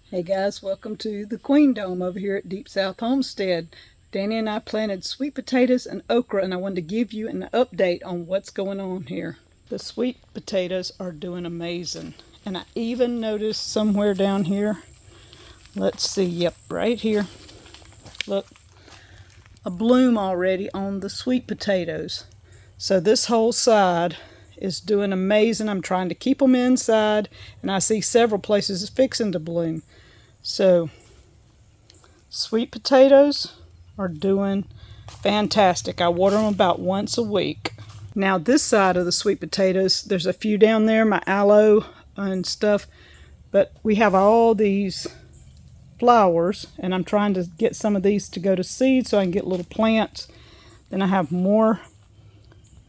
Hey guys, welcome to the Queen Dome over here at Deepsouth Homestead. Danny and I planted sweet potatoes and okra, and I wanted to give you an update on what's going on here. The sweet potatoes are doing amazing, and I even noticed somewhere down here, let's see, yep, right here, look, a bloom already on the sweet potatoes. So this whole side is doing amazing. I'm trying to keep them inside, and I see several places fixing to bloom. So sweet potatoes are doing fantastic. I water them about once a week. Now this side of the sweet potatoes, there's a few down there, my aloe and stuff, but we have all these flowers, and I'm trying to get some of these to go to seed so I can get little plants. Then I have more.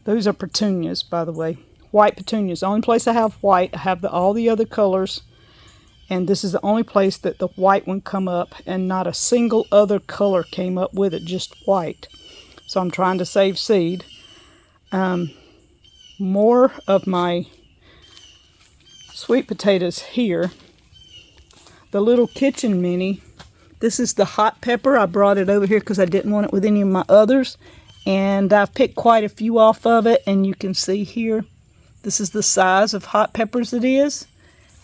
Those are petunias, by the way. White petunias. The only place I have white. I have all the other colors. And this is the only place that the white one come up, and not a single other color came up with it, just white. So I'm trying to save seed. More of my sweet potatoes here. The little kitchen mini. This is the hot pepper. I brought it over here because I didn't want it with any of my others. And I've picked quite a few off of it, and you can see here, this is the size of hot peppers it is.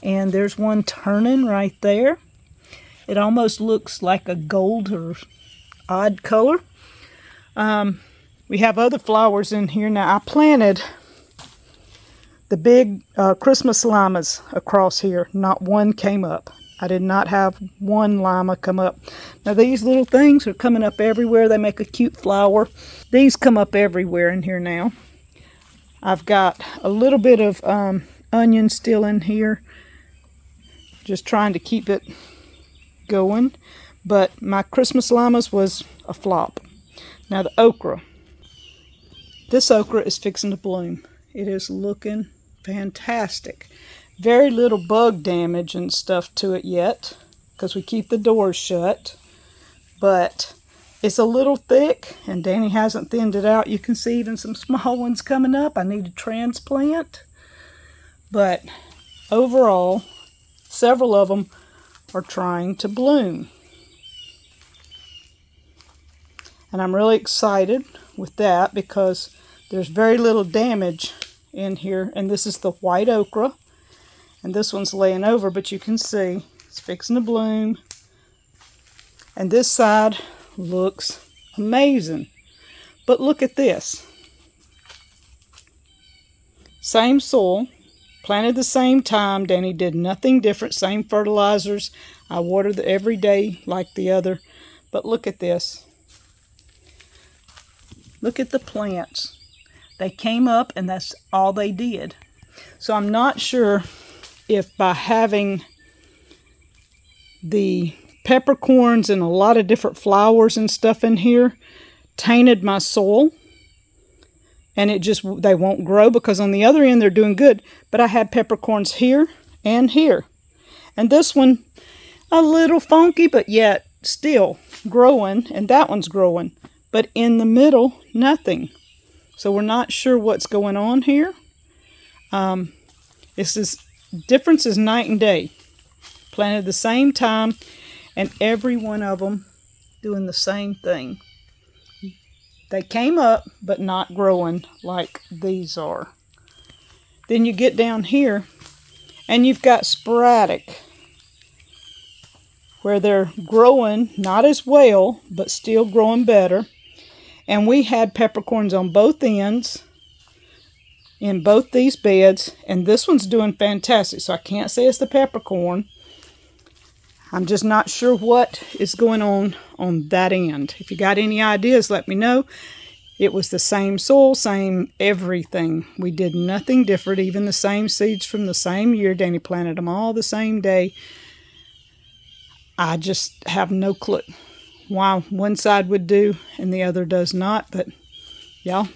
And there's one turning right there. It almost looks like a gold or odd color. We have other flowers in here. Now I planted the big Christmas limas across here. Not one came up. I did not have one lima come up. Now these little things are coming up everywhere. They make a cute flower. These come up everywhere in here now. I've got a little bit of onion still in here. Just trying to keep it going. But my Christmas limas was a flop. Now the okra. This okra is fixing to bloom. It is looking fantastic. Very little bug damage and stuff to it yet, because we keep the doors shut. But it's a little thick, and Danny hasn't thinned it out. You can see even some small ones coming up. I need to transplant. But overall, several of them are trying to bloom. And I'm really excited with that because there's very little damage in here. And this is the white okra. And this one's laying over, but you can see it's fixing to bloom. And this side looks amazing. But look at this. Same soil. Planted the same time. Danny did nothing different. Same fertilizers. I watered every day like the other. But look at this. Look at the plants. They came up, and that's all they did. So I'm not sure if by having the peppercorns and a lot of different flowers and stuff in here tainted my soil. And they won't grow, because on the other end they're doing good. But I had peppercorns here and here. And this one, a little funky, but yet still growing. And that one's growing. But in the middle, nothing. So we're not sure what's going on here. Difference is night and day. Planted the same time, and every one of them doing the same thing. They came up, but not growing like these are. Then you get down here, and you've got sporadic, where they're growing not as well, but still growing better. And we had peppercorns on both ends, in both these beds, and this one's doing fantastic. So I can't say it's the peppercorn. I'm just not sure what is going on that end. If you got any ideas, let me know. It was the same soil, same everything. We did nothing different, even the same seeds from the same year. Danny planted them all the same day. I just have no clue why one side would do and the other does not. But y'all,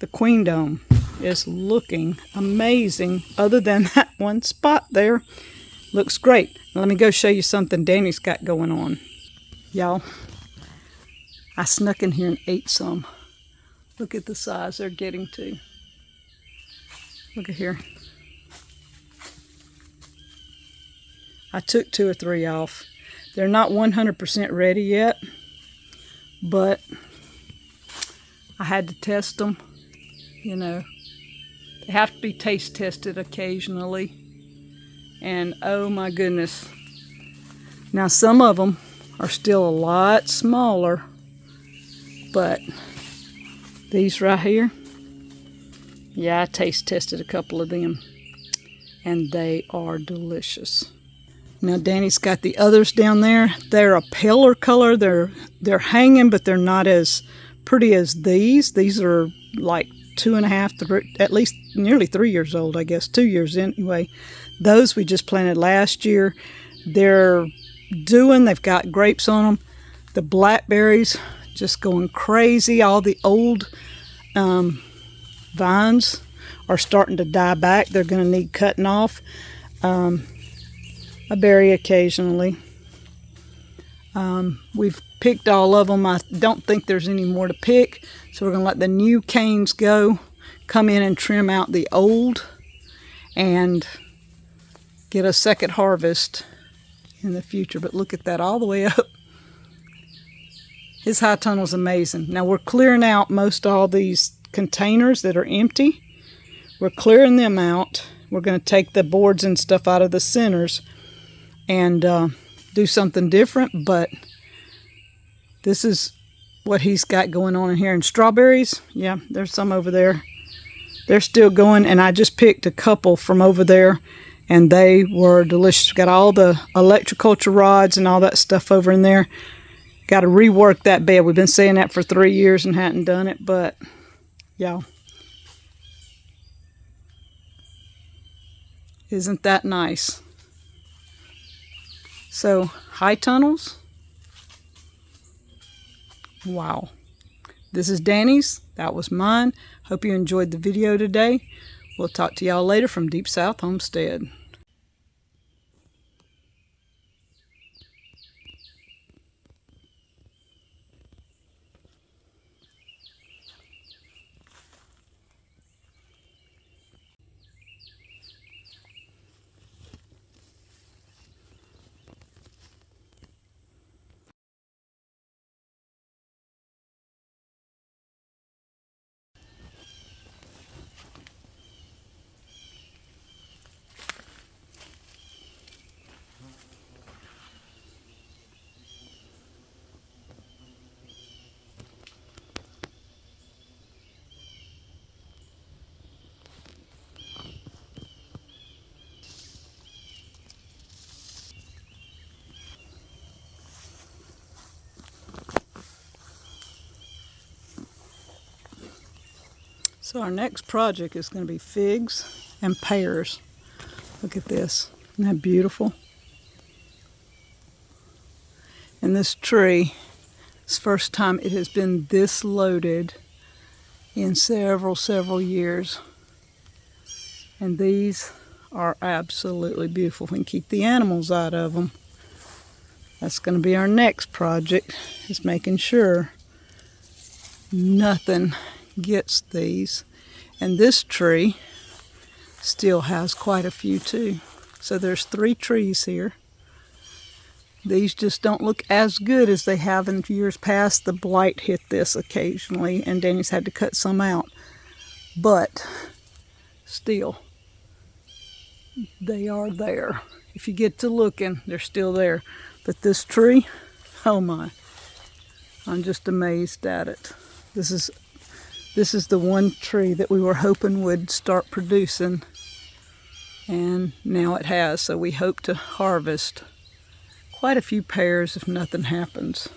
the Queen Dome is looking amazing, other than that one spot there. Looks great. Now let me go show you something Danny's got going on. Y'all, I snuck in here and ate some. Look at the size they're getting to. Look at here. I took 2 or 3 off. They're not 100% ready yet, but I had to test them. You know, they have to be taste tested occasionally. And oh my goodness. Now some of them are still a lot smaller, but these right here, yeah, I taste tested a couple of them, and they are delicious. Now Danny's got the others down there. They're a paler color. They're hanging, but they're not as pretty as these. These are like 2.5, at least nearly 3 years old, I guess, 2 years anyway. Those we just planted last year. They've got grapes on them. The blackberries just going crazy. All the old vines are starting to die back. They're going to need cutting off. I berry occasionally. We've picked all of them. I don't think there's any more to pick, so we're going to let the new canes go, come in and trim out the old, and get a second harvest in the future. But look at that, all the way up. His high tunnel is amazing. Now we're clearing out most all these containers that are empty. We're clearing them out. We're going to take the boards and stuff out of the centers and do something different, but this is what he's got going on in here. And strawberries, yeah, there's some over there. They're still going, and I just picked a couple from over there, and they were delicious. Got all the electroculture rods and all that stuff over in there. Got to rework that bed. We've been saying that for 3 years and hadn't done it, but y'all, isn't that nice? So, high tunnels. Wow. This is Danny's. That was mine. Hope you enjoyed the video today. We'll talk to y'all later from Deepsouth Homestead. So our next project is going to be figs and pears. Look at this. Isn't that beautiful? And this tree, it's the first time it has been this loaded in several years. And these are absolutely beautiful. We can keep the animals out of them. That's going to be our next project, is making sure nothing gets these. And this tree still has quite a few too. So there's 3 trees here. These just don't look as good as they have in years past. The blight hit this occasionally, and Danny's had to cut some out. But still, they are there. If you get to looking, they're still there. But this tree, oh my, I'm just amazed at it. This is the one tree that we were hoping would start producing, and now it has. So we hope to harvest quite a few pears if nothing happens.